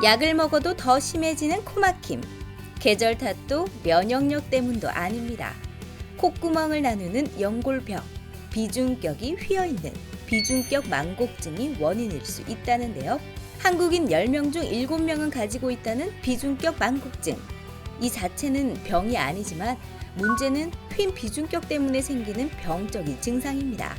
약을 먹어도 더 심해지는 코막힘. 계절 탓도 면역력 때문도 아닙니다. 콧구멍을 나누는 연골병, 비중격이 휘어있는 비중격 망곡증이 원인일 수 있다는데요. 한국인 10명 중 7명은 가지고 있다는 비중격 망곡증. 이 자체는 병이 아니지만 문제는 휜 비중격 때문에 생기는 병적인 증상입니다.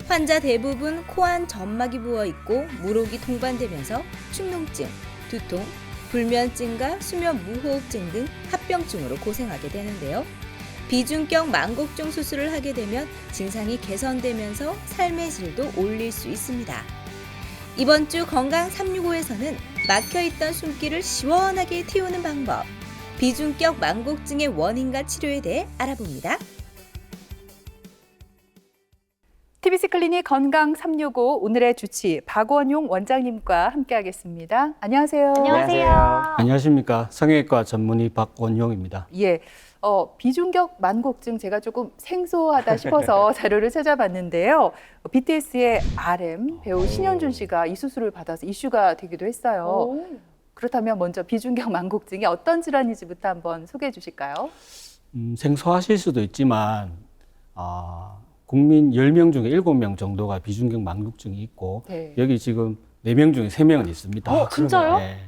환자 대부분 코 안 점막이 부어있고 물혹이 동반되면서 축농증, 두통, 불면증과 수면 무호흡증 등 합병증으로 고생하게 되는데요. 비중격 망곡증 수술을 하게 되면 증상이 개선되면서 삶의 질도 올릴 수 있습니다. 이번 주 건강 365에서는 막혀있던 숨길을 시원하게 틔우는 방법, 비중격 망곡증의 원인과 치료에 대해 알아봅니다. TBC 클리닉 건강 365 오늘의 주치 박원용 원장님과 함께하겠습니다. 안녕하세요. 안녕하세요. 안녕하십니까. 성형외과 전문의 박원용입니다. 예, 비중격 망곡증 제가 조금 생소하다 싶어서 자료를 찾아봤는데요. BTS의 RM 배우 신현준 씨가 이 수술을 받아서 이슈가 되기도 했어요. 그렇다면 먼저 비중격 망곡증이 어떤 질환인지부터 한번 소개해 주실까요? 생소하실 수도 있지만 국민 10명 중에 7명 정도가 비중격 망곡증이 있고 네. 여기 지금 4명 중에 3명은 있습니다. 진짜요? 네.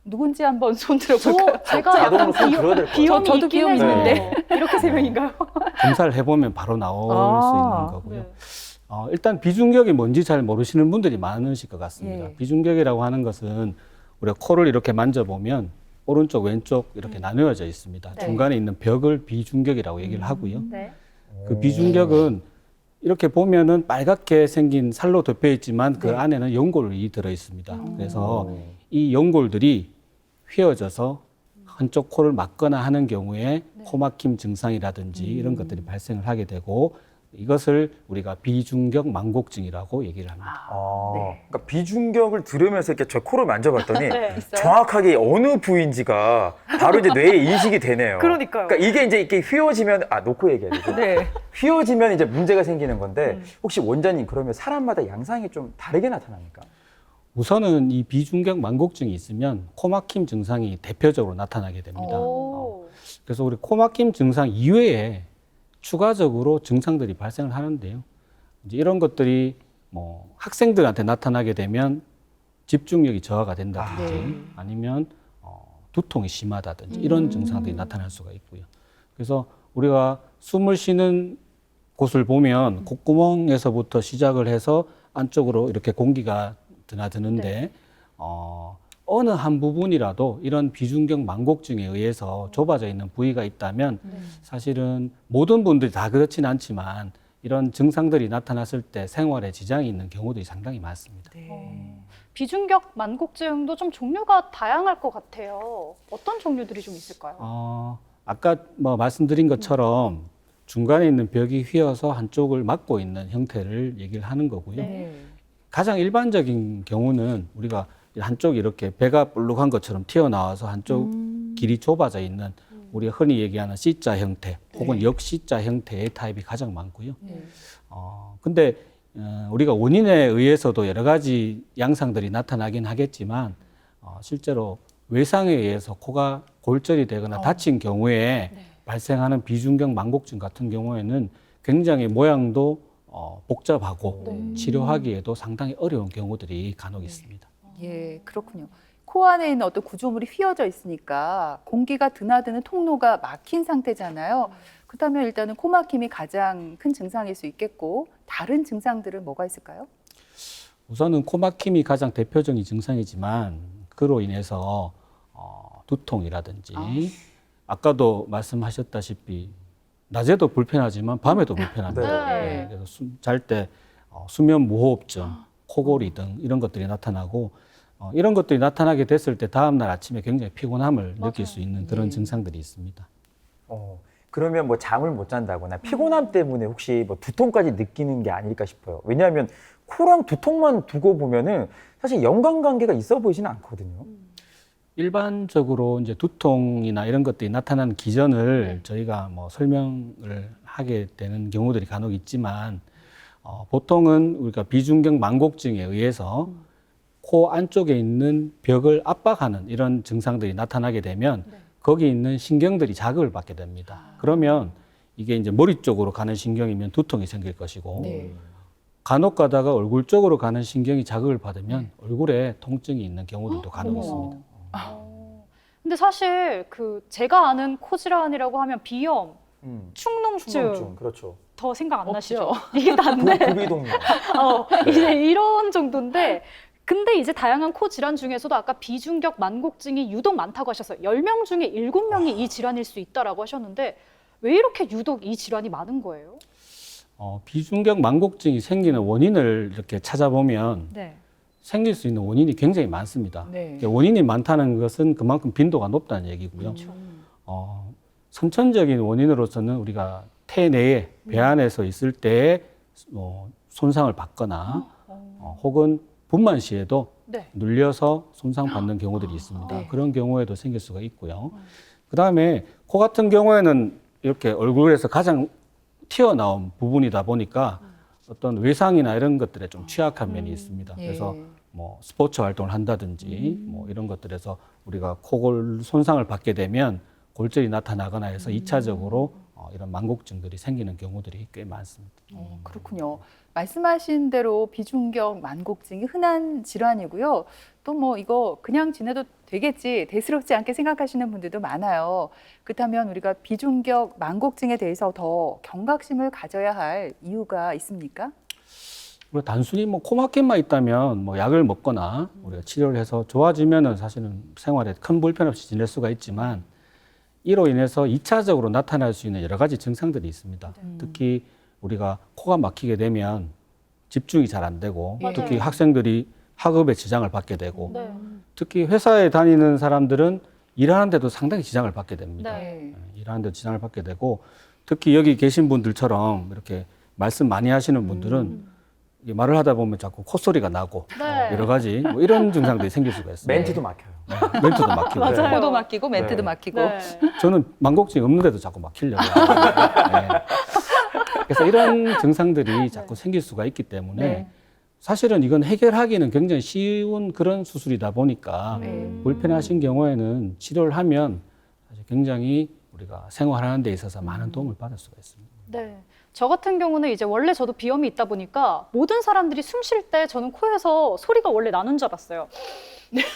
누군지 한번 손 들어볼까요? 제가 자동으로 약간 손 들어야 될 것 같아요. 비염이 저도 있긴 비염이 해서 있는데. 이렇게 세 명인가요? 검사를 해보면 바로 나올 수 있는 거고요. 네. 일단 비중격이 뭔지 잘 모르시는 분들이 많으실 것 같습니다. 예. 비중격이라고 하는 것은 우리가 코를 이렇게 만져보면 오른쪽 왼쪽 이렇게 나누어져 있습니다. 네. 중간에 있는 벽을 비중격이라고 얘기를 하고요. 네. 그 비중격은 이렇게 보면은 빨갛게 생긴 살로 덮여 있지만 그 네. 안에는 연골이 들어 있습니다. 그래서 이 연골들이 휘어져서 한쪽 코를 막거나 하는 경우에 코막힘 증상이라든지 이런 것들이 발생을 하게 되고 이것을 우리가 비중격 망곡증이라고 얘기를 합니다. 네. 그러니까 비중격을 들으면서 이렇게 제 코를 만져봤더니 네. 있어요? 정확하게 어느 부위인지가 바로 이제 뇌에 인식이 되네요. 그러니까요. 그러니까 이게 이제 이렇게 휘어지면 놓고 얘기해야 되죠. 네. 휘어지면 이제 문제가 생기는 건데 혹시 원장님 그러면 사람마다 양상이 좀 다르게 나타납니까? 우선은 이 비중격 망곡증이 있으면 코막힘 증상이 대표적으로 나타나게 됩니다. 오. 그래서 우리 코막힘 증상 이외에 추가적으로 증상들이 발생을 하는데요. 이제 이런 것들이 뭐 학생들한테 나타나게 되면 집중력이 저하가 된다든지 네. 아니면 두통이 심하다든지 이런 증상들이 나타날 수가 있고요. 그래서 우리가 숨을 쉬는 곳을 보면 콧구멍에서부터 시작을 해서 안쪽으로 이렇게 공기가 드나드는데 어느 한 부분이라도 이런 비중격 망곡증에 의해서 좁아져 있는 부위가 있다면 사실은 모든 분들이 다 그렇진 않지만 이런 증상들이 나타났을 때 생활에 지장이 있는 경우들이 상당히 많습니다. 비중격 망곡증도 좀 종류가 다양할 것 같아요. 어떤 종류들이 좀 있을까요? 아까 뭐 말씀드린 것처럼 중간에 있는 벽이 휘어서 한쪽을 막고 있는 형태를 얘기를 하는 거고요. 네. 가장 일반적인 경우는 우리가 한쪽이 이렇게 배가 볼록한 것처럼 튀어나와서 한쪽 길이 좁아져 있는 우리가 흔히 얘기하는 C자 형태 혹은 역C자 형태의 타입이 가장 많고요. 근데 우리가 원인에 의해서도 여러 가지 양상들이 나타나긴 하겠지만 실제로 외상에 의해서 코가 골절이 되거나 다친 경우에 발생하는 비중격 망곡증 같은 경우에는 굉장히 모양도 복잡하고 치료하기에도 상당히 어려운 경우들이 간혹 있습니다. 예, 그렇군요. 코 안에 있는 어떤 구조물이 휘어져 있으니까 공기가 드나드는 통로가 막힌 상태잖아요. 그렇다면 일단은 코막힘이 가장 큰 증상일 수 있겠고 다른 증상들은 뭐가 있을까요? 우선은 코막힘이 가장 대표적인 증상이지만 그로 인해서 두통이라든지 아까도 말씀하셨다시피 낮에도 불편하지만 밤에도 불편합니다. 네. 그래서 잘 때 수면 무호흡증, 코골이 등 이런 것들이 나타나고 이런 것들이 나타나게 됐을 때 다음날 아침에 굉장히 피곤함을 느낄 수 있는 그런 증상들이 있습니다. 그러면 뭐 잠을 못 잔다거나 피곤함 때문에 혹시 뭐 두통까지 느끼는 게 아닐까 싶어요. 왜냐하면 코랑 두통만 두고 보면은 사실 연관관계가 있어 보이지는 않거든요. 일반적으로 이제 두통이나 이런 것들이 나타나는 기전을 저희가 뭐 설명을 하게 되는 경우들이 간혹 있지만 보통은 우리가 비중격 망곡증에 의해서 코 안쪽에 있는 벽을 압박하는 이런 증상들이 나타나게 되면 거기 있는 신경들이 자극을 받게 됩니다. 그러면 이게 이제 머리 쪽으로 가는 신경이면 두통이 생길 것이고 네. 간혹 가다가 얼굴 쪽으로 가는 신경이 자극을 받으면 얼굴에 통증이 있는 경우들도 간혹 어머. 있습니다. 근데 사실 제가 아는 코 질환이라고 하면 비염, 축농증 충농증, 그렇죠. 더 생각 안 없죠. 나시죠? 이게 다인데 부비동료. 이제 이런 정도인데 근데 이제 다양한 코 질환 중에서도 아까 비중격 만곡증이 유독 많다고 하셨어요. 10명 중에 7명이 이 질환일 수 있다라고 하셨는데 왜 이렇게 유독 이 질환이 많은 거예요? 비중격 만곡증이 생기는 원인을 이렇게 찾아보면 네. 생길 수 있는 원인이 굉장히 많습니다. 네. 원인이 많다는 것은 그만큼 빈도가 높다는 얘기고요. 선천적인 원인으로서는 우리가 태 내에 배 안에서 있을 때 손상을 받거나 혹은 분만 시에도 네. 눌려서 손상받는 경우들이 있습니다. 네. 그런 경우에도 생길 수가 있고요. 그다음에 코 같은 경우에는 이렇게 얼굴에서 가장 튀어나온 부분이다 보니까 어떤 외상이나 이런 것들에 좀 취약한 면이 있습니다. 예. 그래서 뭐 스포츠 활동을 한다든지 뭐 이런 것들에서 우리가 코골 손상을 받게 되면 골절이 나타나거나 해서 2차적으로 이런 만곡증들이 생기는 경우들이 꽤 많습니다. 그렇군요. 말씀하신 대로 비중격 만곡증이 흔한 질환이고요. 또 뭐 이거 그냥 지내도 되겠지, 대수롭지 않게 생각하시는 분들도 많아요. 그렇다면 우리가 비중격 만곡증에 대해서 더 경각심을 가져야 할 이유가 있습니까? 우리가 단순히 뭐 코막힘만 있다면 뭐 약을 먹거나 우리가 치료를 해서 좋아지면은 사실은 생활에 큰 불편 없이 지낼 수가 있지만 이로 인해서 2차적으로 나타날 수 있는 여러 가지 증상들이 있습니다. 특히 우리가 코가 막히게 되면 집중이 잘 안 되고 맞아요. 특히 학생들이 학업에 지장을 받게 되고 네. 특히 회사에 다니는 사람들은 일하는데도 상당히 지장을 받게 됩니다. 네. 일하는데 지장을 받게 되고 특히 여기 계신 분들처럼 이렇게 말씀 많이 하시는 분들은 이게 말을 하다 보면 자꾸 콧소리가 나고 네. 여러 가지 뭐 이런 증상들이 생길 수가 있습니다. 멘트도 막혀요. 멘트도 막히고. 맞아요. 코도 막히고 멘트도 네. 막히고. 네. 저는 만곡증이 없는데도 자꾸 막히려고 해요. 네. 그래서 이런 증상들이 자꾸 생길 수가 있기 때문에 네. 사실은 이건 해결하기는 굉장히 쉬운 그런 수술이다 보니까 불편하신 경우에는 치료를 하면 사실 굉장히 우리가 생활하는 데 있어서 많은 도움을 받을 수가 있습니다. 네. 저 같은 경우는 이제 원래 저도 비염이 있다 보니까 모든 사람들이 숨 쉴 때 저는 코에서 소리가 원래 나는 줄 알았어요.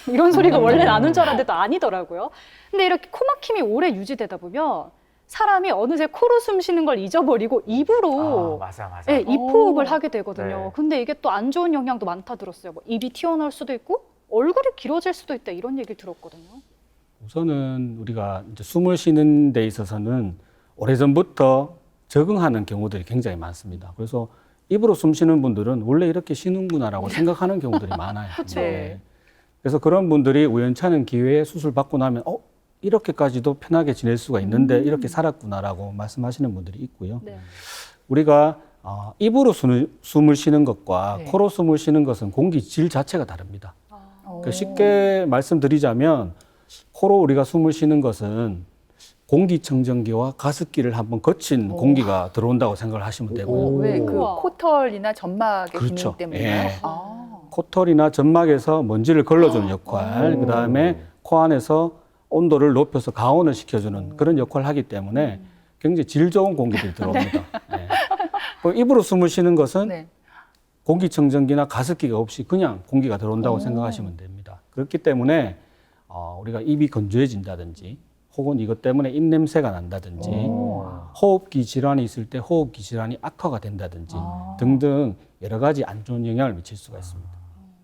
이런 소리가 원래 나는 줄 알았는데 또 아니더라고요. 근데 이렇게 코 막힘이 오래 유지되다 보면 사람이 어느새 코로 숨 쉬는 걸 잊어버리고 입으로 맞아. 네, 입호흡을 하게 되거든요. 네. 근데 이게 또 안 좋은 영향도 많다 들었어요. 뭐 입이 튀어나올 수도 있고 얼굴이 길어질 수도 있다 이런 얘기를 들었거든요. 우선은 우리가 이제 숨을 쉬는 데 있어서는 오래전부터 적응하는 경우들이 굉장히 많습니다. 그래서 입으로 숨 쉬는 분들은 원래 이렇게 쉬는구나라고 생각하는 경우들이 많아요. 그쵸. 네. 그래서 그런 분들이 우연찮은 기회에 수술 받고 나면 이렇게까지도 편하게 지낼 수가 있는데 이렇게 살았구나라고 말씀하시는 분들이 있고요. 네. 우리가 입으로 숨을 쉬는 것과 네. 코로 숨을 쉬는 것은 공기 질 자체가 다릅니다. 오. 그 쉽게 말씀드리자면 코로 우리가 숨을 쉬는 것은 공기청정기와 가습기를 한번 거친 공기가 들어온다고 생각을 하시면 되고요. 왜 그 우와. 코털이나 점막의 그렇죠. 기능 때문에. 예. 아. 코털이나 점막에서 먼지를 걸러주는 역할, 그 다음에 코 안에서 온도를 높여서 가온을 시켜주는 그런 역할을 하기 때문에 굉장히 질 좋은 공기들이 들어옵니다. 네. 그 입으로 숨을 쉬는 것은 네. 공기청정기나 가습기가 없이 그냥 공기가 들어온다고 생각하시면 됩니다. 그렇기 때문에 우리가 입이 건조해진다든지 혹은 이것 때문에 입냄새가 난다든지 호흡기 질환이 있을 때 호흡기 질환이 악화가 된다든지 등등 여러 가지 안 좋은 영향을 미칠 수가 있습니다.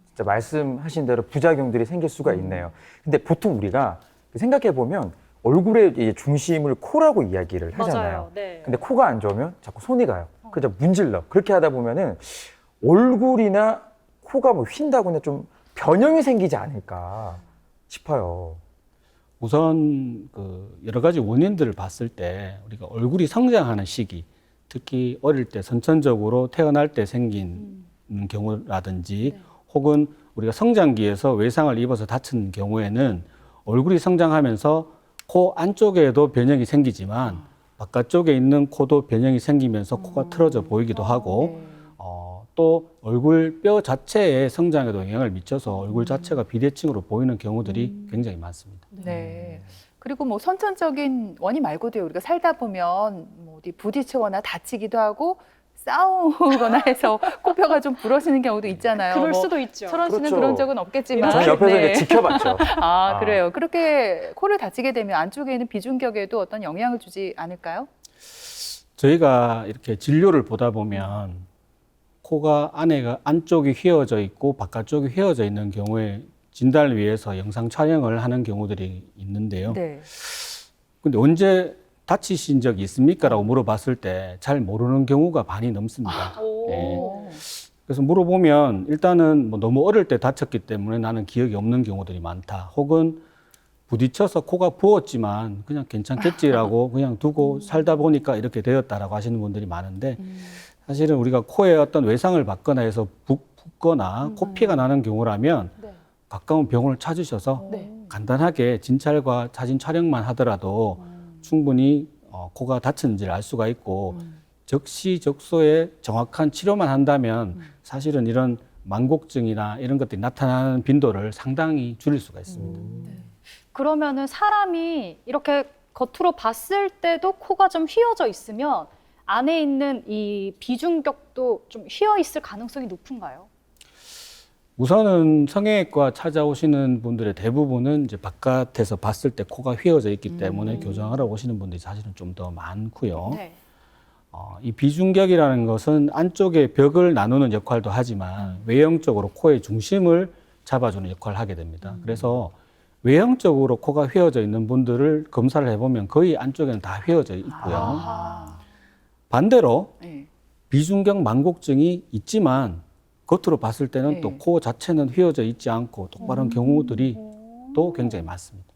진짜 말씀하신 대로 부작용들이 생길 수가 있네요. 근데 보통 우리가 생각해 보면 얼굴의 이제 중심을 코라고 이야기를 하잖아요. 맞아요. 네. 근데 코가 안 좋으면 자꾸 손이 가요. 그래서 문질러. 그렇게 하다 보면은 얼굴이나 코가 뭐 휜다거나 좀 변형이 생기지 않을까 싶어요. 우선 그 여러 가지 원인들을 봤을 때 우리가 얼굴이 성장하는 시기, 특히 어릴 때 선천적으로 태어날 때 생긴 경우라든지 혹은 우리가 성장기에서 외상을 입어서 다친 경우에는 얼굴이 성장하면서 코 안쪽에도 변형이 생기지만 바깥쪽에 있는 코도 변형이 생기면서 코가 틀어져 보이기도 하고 또 얼굴 뼈 자체의 성장에도 영향을 미쳐서 얼굴 자체가 비대칭으로 보이는 경우들이 굉장히 많습니다. 네. 그리고 뭐 선천적인 원인 말고도 우리가 살다 보면 뭐 어디 부딪히거나 다치기도 하고 싸우거나 해서 코뼈가 좀 부러지는 경우도 있잖아요. 그럴 뭐 수도 있죠. 철원 씨는 그렇죠. 그런 적은 없겠지만. 저는 옆에서 네. 이제 지켜봤죠. 아, 그래요. 그렇게 코를 다치게 되면 안쪽에는 비중격에도 어떤 영향을 주지 않을까요? 저희가 이렇게 진료를 보다 보면 코가 안쪽이 휘어져 있고 바깥쪽이 휘어져 있는 경우에 진단을 위해서 영상 촬영을 하는 경우들이 있는데요. 네. 근데 언제 다치신 적이 있습니까? 라고 물어봤을 때 잘 모르는 경우가 반이 넘습니다. 오. 네. 그래서 물어보면 일단은 뭐 너무 어릴 때 다쳤기 때문에 나는 기억이 없는 경우들이 많다. 혹은 부딪혀서 코가 부었지만 그냥 괜찮겠지라고 그냥 두고 살다 보니까 이렇게 되었다라고 하시는 분들이 많은데 사실은 우리가 코에 어떤 외상을 받거나 해서 붓거나 코피가 나는 경우라면 네. 가까운 병원을 찾으셔서 네. 간단하게 진찰과 사진 촬영만 하더라도 충분히 코가 다쳤는지를 알 수가 있고 적시적소에 정확한 치료만 한다면 사실은 이런 만곡증이나 이런 것들이 나타나는 빈도를 상당히 줄일 수가 있습니다. 그러면은 사람이 이렇게 겉으로 봤을 때도 코가 좀 휘어져 있으면 안에 있는 이 비중격도 좀 휘어 있을 가능성이 높은가요? 우선은 성형외과 찾아오시는 분들의 대부분은 이제 바깥에서 봤을 때 코가 휘어져 있기 때문에 교정하러 오시는 분들이 사실은 좀 더 많고요. 네. 이 비중격이라는 것은 안쪽의 벽을 나누는 역할도 하지만 외형적으로 코의 중심을 잡아주는 역할을 하게 됩니다. 그래서 외형적으로 코가 휘어져 있는 분들을 검사를 해보면 거의 안쪽에는 다 휘어져 있고요. 아하. 반대로 네. 비중격 만곡증이 있지만 겉으로 봤을 때는 네. 또 코 자체는 휘어져 있지 않고 똑바른 경우들이 또 굉장히 많습니다.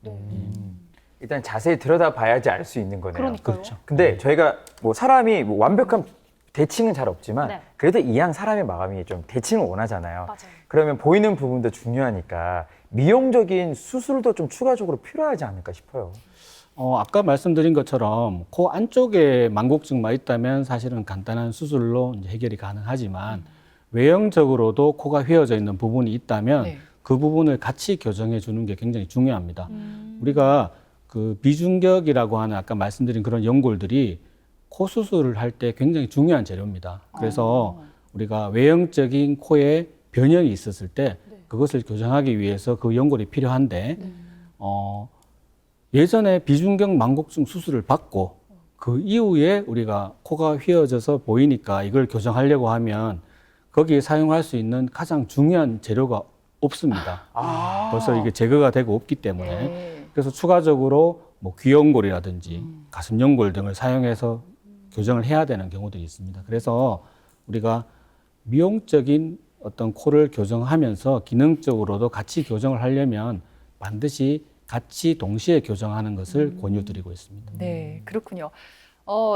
일단 자세히 들여다봐야지 알 수 있는 거네요. 그러니까요. 그렇죠. 근데 저희가 뭐 사람이 뭐 완벽한 대칭은 잘 없지만 네. 그래도 이왕 사람의 마음이 좀 대칭을 원하잖아요. 맞아요. 그러면 보이는 부분도 중요하니까 미용적인 수술도 좀 추가적으로 필요하지 않을까 싶어요. 아까 말씀드린 것처럼 코 안쪽에 만곡증만 있다면 사실은 간단한 수술로 이제 해결이 가능하지만 외형적으로도 코가 휘어져 있는 부분이 있다면 네. 그 부분을 같이 교정해 주는 게 굉장히 중요합니다. 우리가 그 비중격이라고 하는 아까 말씀드린 그런 연골들이 코 수술을 할 때 굉장히 중요한 재료입니다. 그래서 우리가 외형적인 코에 변형이 있었을 때 그것을 교정하기 위해서 그 연골이 필요한데 예전에 비중격 만곡증 수술을 받고 그 이후에 우리가 코가 휘어져서 보이니까 이걸 교정하려고 하면 거기에 사용할 수 있는 가장 중요한 재료가 없습니다. 벌써 이게 제거가 되고 없기 때문에 네. 그래서 추가적으로 뭐 귀연골이라든지 가슴연골 등을 사용해서 교정을 해야 되는 경우들이 있습니다. 그래서 우리가 미용적인 어떤 코를 교정하면서 기능적으로도 같이 교정을 하려면 반드시 같이 동시에 교정하는 것을 권유드리고 있습니다. 네, 그렇군요.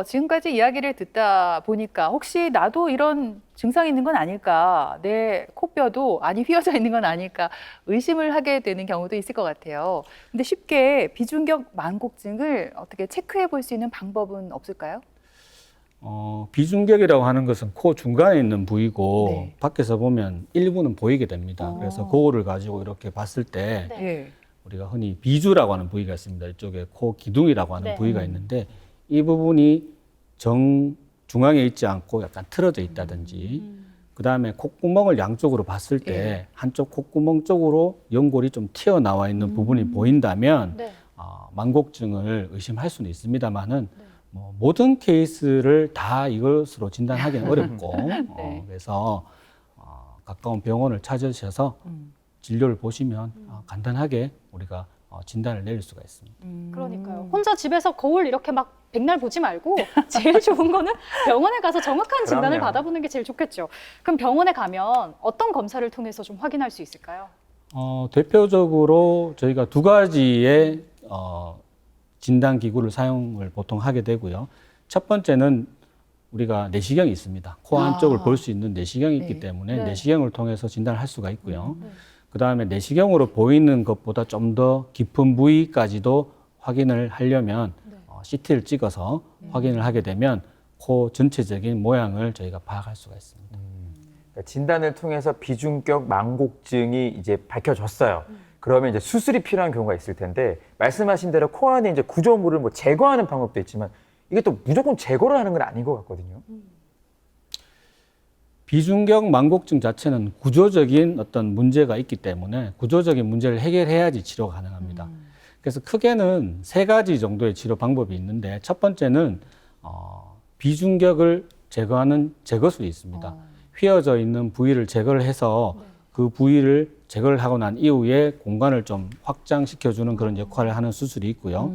지금까지 이야기를 듣다 보니까 혹시 나도 이런 증상이 있는 건 아닐까, 내 코뼈도 안이 휘어져 있는 건 아닐까 의심을 하게 되는 경우도 있을 것 같아요. 근데 쉽게 비중격 만곡증을 어떻게 체크해 볼 수 있는 방법은 없을까요? 비중격이라고 하는 것은 코 중간에 있는 부위고 네. 밖에서 보면 일부는 보이게 됩니다. 그래서 그거를 가지고 이렇게 봤을 때 네. 예. 우리가 흔히 비주라고 하는 부위가 있습니다. 이쪽에 코 기둥이라고 하는 네. 부위가 있는데 이 부분이 중앙에 있지 않고 약간 틀어져 있다든지 그다음에 콧구멍을 양쪽으로 봤을 때 예. 한쪽 콧구멍 쪽으로 연골이 좀 튀어나와 있는 부분이 보인다면 네. 만곡증을 의심할 수는 있습니다만은 뭐 모든 케이스를 다 이것으로 진단하기는 어렵고 네. 그래서 가까운 병원을 찾으셔서 진료를 보시면 간단하게 우리가 진단을 내릴 수가 있습니다. 그러니까요. 혼자 집에서 거울 이렇게 막 백날 보지 말고 제일 좋은 거는 병원에 가서 정확한 진단을 그럼요. 받아보는 게 제일 좋겠죠. 그럼 병원에 가면 어떤 검사를 통해서 좀 확인할 수 있을까요? 대표적으로 저희가 두 가지의 진단 기구를 사용을 보통 하게 되고요. 첫 번째는 우리가 내시경이 있습니다. 코 안쪽을 볼 수 있는 내시경이 있기 네. 때문에 네. 내시경을 통해서 진단을 할 수가 있고요. 그다음에 내시경으로 보이는 것보다 좀 더 깊은 부위까지도 확인을 하려면 CT를 찍어서 확인을 하게 되면 코 전체적인 모양을 저희가 파악할 수가 있습니다. 그러니까 진단을 통해서 비중격 망곡증이 이제 밝혀졌어요. 그러면 이제 수술이 필요한 경우가 있을 텐데 말씀하신 대로 코 안에 이제 구조물을 뭐 제거하는 방법도 있지만 이게 또 무조건 제거를 하는 건 아닌 것 같거든요. 비중격 망곡증 자체는 구조적인 어떤 문제가 있기 때문에 구조적인 문제를 해결해야지 치료가 가능합니다. 그래서 크게는 3가지 정도의 치료 방법이 있는데 첫 번째는 비중격을 제거하는 제거술이 있습니다. 휘어져 있는 부위를 제거를 해서 그 부위를 제거를 하고 난 이후에 공간을 좀 확장시켜주는 그런 역할을 하는 수술이 있고요.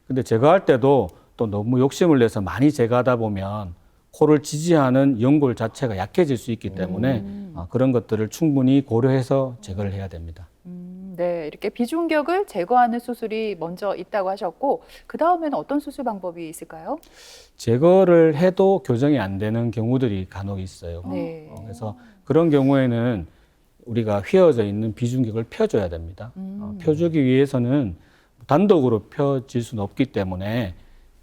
근데 제거할 때도 또 너무 욕심을 내서 많이 제거하다 보면 코를 지지하는 연골 자체가 약해질 수 있기 때문에 그런 것들을 충분히 고려해서 제거를 해야 됩니다. 네, 이렇게 비중격을 제거하는 수술이 먼저 있다고 하셨고 그 다음에는 어떤 수술 방법이 있을까요? 제거를 해도 교정이 안 되는 경우들이 간혹 있어요. 네. 그래서 그런 경우에는 우리가 휘어져 있는 비중격을 펴줘야 됩니다. 펴주기 위해서는 단독으로 펴질 수는 없기 때문에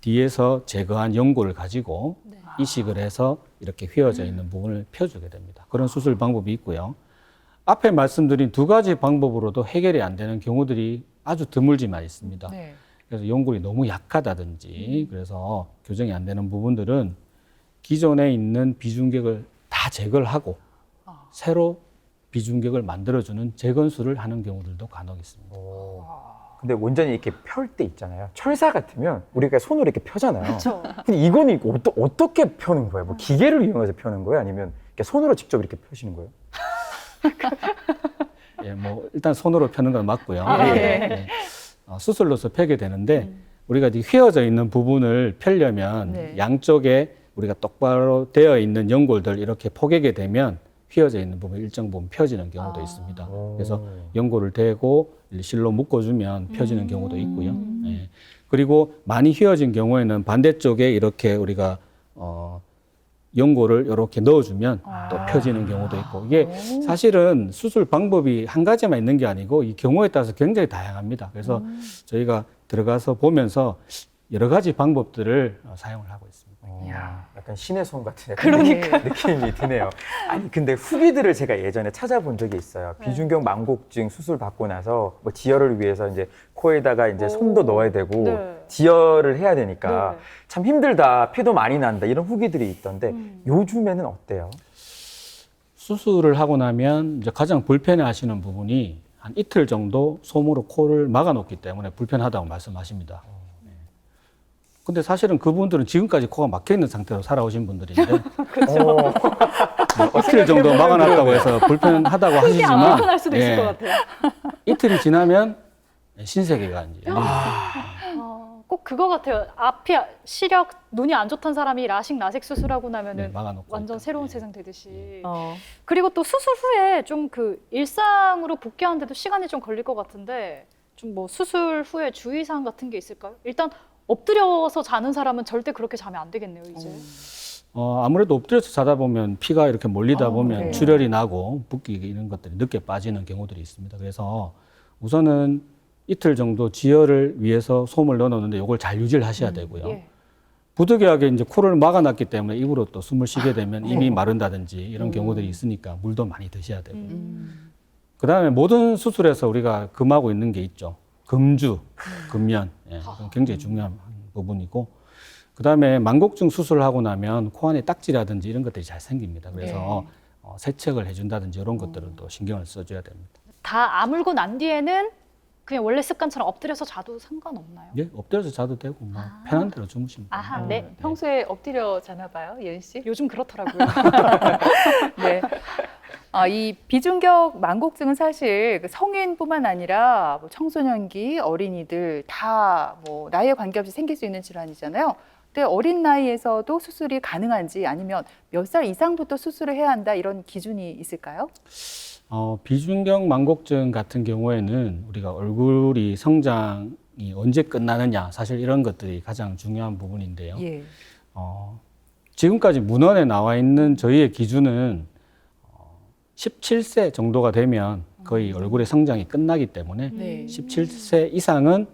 뒤에서 제거한 연골을 가지고 이식을 해서 이렇게 휘어져 있는 부분을 펴주게 됩니다. 그런 수술 방법이 있고요. 앞에 말씀드린 2가지 방법으로도 해결이 안 되는 경우들이 아주 드물지만 있습니다. 네. 그래서 연골이 너무 약하다든지 그래서 교정이 안 되는 부분들은 기존에 있는 비중격을 다 제거를 하고 새로 비중격을 만들어주는 재건술을 하는 경우들도 간혹 있습니다. 근데 완전히 이렇게 펼 때 있잖아요. 철사 같으면 우리가 손으로 이렇게 펴잖아요. 그렇죠. 근데 이거는 이거 어떻게 펴는 거예요? 뭐 기계를 이용해서 펴는 거예요? 아니면 이렇게 손으로 직접 이렇게 펴시는 거예요? 예, 뭐 일단 손으로 펴는 건 맞고요. 네. 수술로서 펴게 되는데 우리가 이제 휘어져 있는 부분을 펴려면 네. 양쪽에 우리가 똑바로 되어 있는 연골들 이렇게 포개게 되면 휘어져 있는 부분 일정 부분 펴지는 경우도 있습니다. 그래서 연골을 대고 실로 묶어주면 펴지는 경우도 있고요. 예. 그리고 많이 휘어진 경우에는 반대쪽에 이렇게 우리가 연골을 이렇게 넣어주면 또 펴지는 경우도 있고 이게 사실은 수술 방법이 한 가지만 있는 게 아니고 이 경우에 따라서 굉장히 다양합니다. 그래서 저희가 들어가서 보면서 여러 가지 방법들을 사용을 하고 있습니다. 약간 신의 손 같은 약간 느낌이 드네요. 아니 근데 후기들을 제가 예전에 찾아본 적이 있어요. 비중격 망곡증 수술 받고 나서 뭐 지혈을 위해서 이제 코에다가 이제 솜도 넣어야 되고 네. 지혈을 해야 되니까 네. 참 힘들다, 피도 많이 난다 이런 후기들이 있던데 요즘에는 어때요? 수술을 하고 나면 이제 가장 불편해하시는 부분이 한 이틀 정도 솜으로 코를 막아놓기 때문에 불편하다고 말씀하십니다. 근데 사실은 그분들은 지금까지 코가 막혀 있는 상태로 살아오신 분들인데 이틀 정도 막아놨다고 해서 불편하다고 이게 안 하시지만 불편할 수도 있을 것 같아요. 이틀이 지나면 신세계가 이제 열립니다. 꼭 그거 같아요. 앞이 시력, 눈이 안 좋던 사람이 라식, 라섹 수술하고 나면은 네, 막아놓고 완전 있다. 새로운 네. 세상 되듯이. 어. 그리고 또 수술 후에 좀 그 일상으로 복귀하는데도 시간이 좀 걸릴 것 같은데 좀 뭐 수술 후에 주의사항 같은 게 있을까요? 일단 엎드려서 자는 사람은 절대 그렇게 자면 안 되겠네요, 이제. 아무래도 엎드려서 자다 보면 피가 이렇게 몰리다 보면 네. 출혈이 나고 붓기 이런 것들이 늦게 빠지는 경우들이 있습니다. 그래서 우선은 이틀 정도 지혈을 위해서 솜을 넣어놓는데 이걸 잘 유지를 하셔야 되고요. 예. 부득이하게 이제 코를 막아놨기 때문에 입으로 또 숨을 쉬게 되면 입이 마른다든지 이런 경우들이 있으니까 물도 많이 드셔야 되고. 그다음에 모든 수술에서 우리가 금하고 있는 게 있죠. 금주, 금연. 예, 그건 굉장히 중요한 부분이고. 그다음에 망곡증 수술을 하고 나면 코 안에 딱지라든지 이런 것들이 잘 생깁니다. 그래서 세척을 해준다든지 이런 것들은 또 신경을 써줘야 됩니다. 다 아물고 난 뒤에는 그냥 원래 습관처럼 엎드려서 자도 상관없나요? 예, 엎드려서 자도 되고 뭐 편한 대로 주무시면 돼요. 아하, 네. 평소에 엎드려 자나 봐요, 예은 씨? 요즘 그렇더라고요. 네. 이 비중격 망곡증은 사실 그 성인뿐만 아니라 뭐 청소년기, 어린이들 다 뭐 나이에 관계없이 생길 수 있는 질환이잖아요. 근데 어린 나이에서도 수술이 가능한지 아니면 몇 살 이상부터 수술을 해야 한다 이런 기준이 있을까요? 비중격 망곡증 같은 경우에는 우리가 얼굴이 성장이 언제 끝나느냐 사실 이런 것들이 가장 중요한 부분인데요. 예. 지금까지 문헌에 나와 있는 저희의 기준은 17세 정도가 되면 거의 얼굴의 성장이 끝나기 때문에 네. 17세 이상은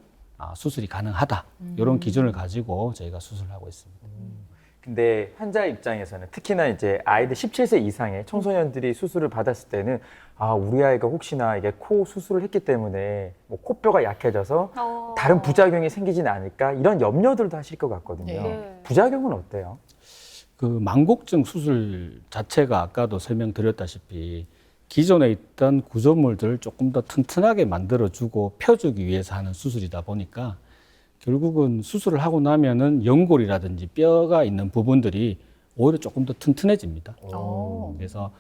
수술이 가능하다. 이런 기준을 가지고 저희가 수술을 하고 있습니다. 근데 환자 입장에서는 특히나 이제 아이들 17세 이상의 청소년들이 수술을 받았을 때는 아, 우리 아이가 혹시나 이게 코 수술을 했기 때문에 뭐 코뼈가 약해져서 다른 부작용이 생기진 않을까 이런 염려들도 하실 것 같거든요. 네. 부작용은 어때요? 그 만곡증 수술 자체가 아까도 설명드렸다시피 기존에 있던 구조물들을 조금 더 튼튼하게 만들어주고 펴주기 위해서 하는 수술이다 보니까 결국은 수술을 하고 나면은 연골이라든지 뼈가 있는 부분들이 오히려 조금 더 튼튼해집니다. 그래서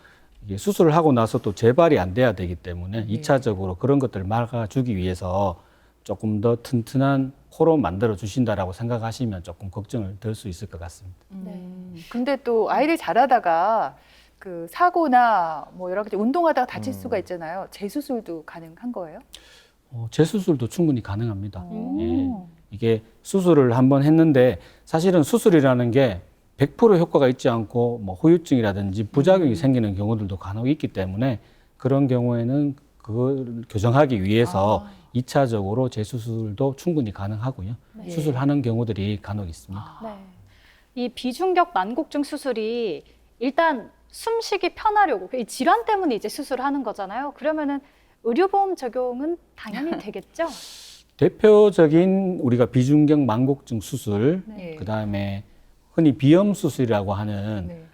이게 수술을 하고 나서 또 재발이 안 돼야 되기 때문에 이차적으로 그런 것들을 막아주기 위해서 조금 더 튼튼한 코로 만들어 주신다라고 생각하시면 조금 걱정을 덜 수 있을 것 같습니다. 근데 또 아이를 자라다가 그 사고나 뭐 여러 가지 운동하다가 다칠 수가 있잖아요. 재수술도 가능한 거예요? 재수술도 충분히 가능합니다. 예. 이게 수술을 한번 했는데 사실은 수술이라는 게 100% 효과가 있지 않고 뭐 후유증이라든지 부작용이 생기는 경우들도 간혹 있기 때문에 그런 경우에는 그걸 교정하기 위해서 이차적으로 재수술도 충분히 가능하고요. 네. 수술하는 경우들이 간혹 있습니다. 네. 이 비중격 만곡증 수술이 일단 숨쉬기 편하려고 이 질환 때문에 이제 수술하는 거잖아요. 그러면은 의료보험 적용은 당연히 되겠죠? 대표적인 우리가 비중격 만곡증 수술, 네. 그다음에 흔히 비염 수술이라고 하는 네.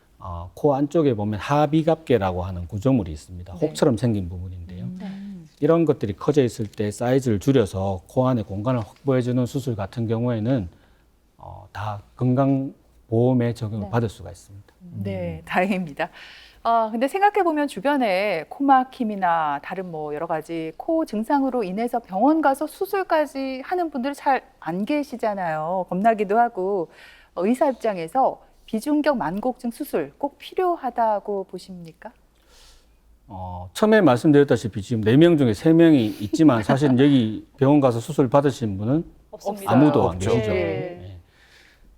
코 안쪽에 보면 하비갑계라고 하는 구조물이 있습니다. 네. 혹처럼 생긴 부분인데요. 이런 것들이 커져 있을 때 사이즈를 줄여서 코 안에 공간을 확보해주는 수술 같은 경우에는 다 건강보험에 적용을 네. 받을 수가 있습니다. 네, 다행입니다. 근데 생각해보면 주변에 코막힘이나 다른 뭐 여러 가지 코 증상으로 인해서 병원 가서 수술까지 하는 분들 잘 안 계시잖아요. 겁나기도 하고. 의사 입장에서 비중격 만곡증 수술 꼭 필요하다고 보십니까? 처음에 말씀드렸다시피 지금 4명 중에 3명이 있지만 사실은 여기 병원 가서 수술 받으신 분은 없습니다. 아무도 안 없죠. 계시죠. 네. 예.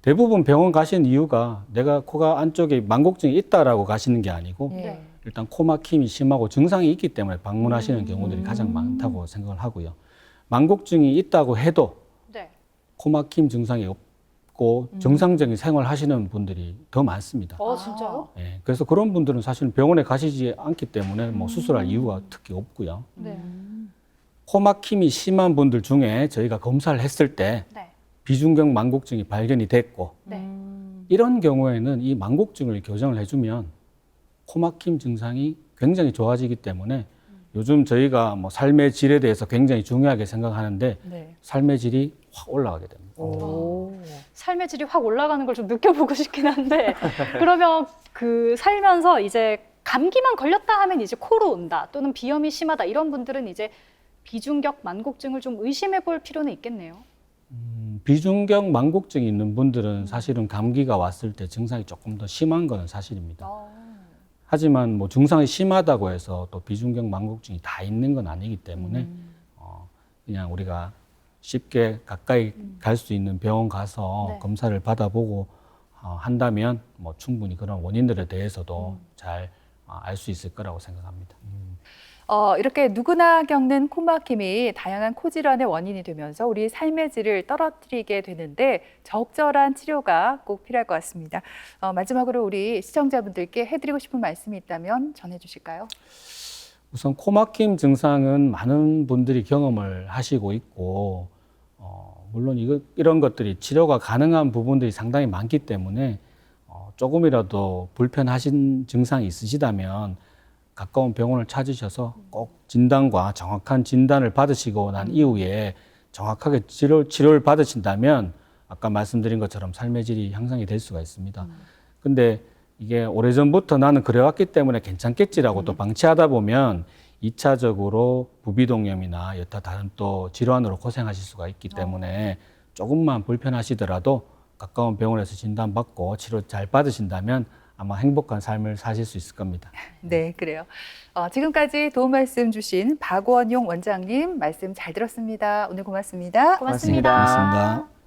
대부분 병원 가신 이유가 내가 코가 안쪽에 만곡증이 있다라고 가시는 게 아니고 네. 일단 코막힘이 심하고 증상이 있기 때문에 방문하시는 경우들이 가장 많다고 생각을 하고요. 만곡증이 있다고 해도 네. 코막힘 증상이 없고 정상적인 생활 하시는 분들이 더 많습니다. 진짜요? 예, 그래서 그런 분들은 사실 병원에 가시지 않기 때문에 뭐 수술할 이유가 특히 없고요. 네. 코막힘이 심한 분들 중에 저희가 검사를 했을 때 네. 비중격 만곡증이 발견이 됐고 네. 이런 경우에는 이 만곡증을 교정을 해주면 코막힘 증상이 굉장히 좋아지기 때문에 요즘 저희가 뭐 삶의 질에 대해서 굉장히 중요하게 생각하는데 네. 삶의 질이 확 올라가게 됩니다. 오. 삶의 질이 확 올라가는 걸 좀 느껴보고 싶긴 한데 그러면 그 살면서 이제 감기만 걸렸다 하면 이제 코로 온다 또는 비염이 심하다 이런 분들은 이제 비중격 만곡증을 좀 의심해 볼 필요는 있겠네요. 비중격 만곡증이 있는 분들은 사실은 감기가 왔을 때 증상이 조금 더 심한 것은 사실입니다. 하지만 뭐 증상이 심하다고 해서 또 비중격 만곡증이 다 있는 건 아니기 때문에 그냥 우리가 쉽게 가까이 갈 수 있는 병원 가서 네. 검사를 받아보고 한다면 뭐 충분히 그런 원인들에 대해서도 잘 알 수 있을 거라고 생각합니다. 이렇게 누구나 겪는 코막힘이 다양한 코 질환의 원인이 되면서 우리 삶의 질을 떨어뜨리게 되는데 적절한 치료가 꼭 필요할 것 같습니다. 마지막으로 우리 시청자분들께 해드리고 싶은 말씀이 있다면 전해주실까요? 우선 코막힘 증상은 많은 분들이 경험을 하시고 있고 물론 이런 것들이 치료가 가능한 부분들이 상당히 많기 때문에 조금이라도 불편하신 증상이 있으시다면 가까운 병원을 찾으셔서 꼭 진단과 정확한 진단을 받으시고 난 이후에 정확하게 치료를 받으신다면 아까 말씀드린 것처럼 삶의 질이 향상이 될 수가 있습니다. 근데 이게 오래전부터 나는 그래왔기 때문에 괜찮겠지라고 또 방치하다 보면 2차적으로 부비동염이나 여타 다른 또 질환으로 고생하실 수가 있기 때문에 조금만 불편하시더라도 가까운 병원에서 진단받고 치료 잘 받으신다면 아마 행복한 삶을 사실 수 있을 겁니다. 네, 그래요. 지금까지 도움 말씀 주신 박원용 원장님 말씀 잘 들었습니다. 오늘 고맙습니다. 고맙습니다. 고맙습니다.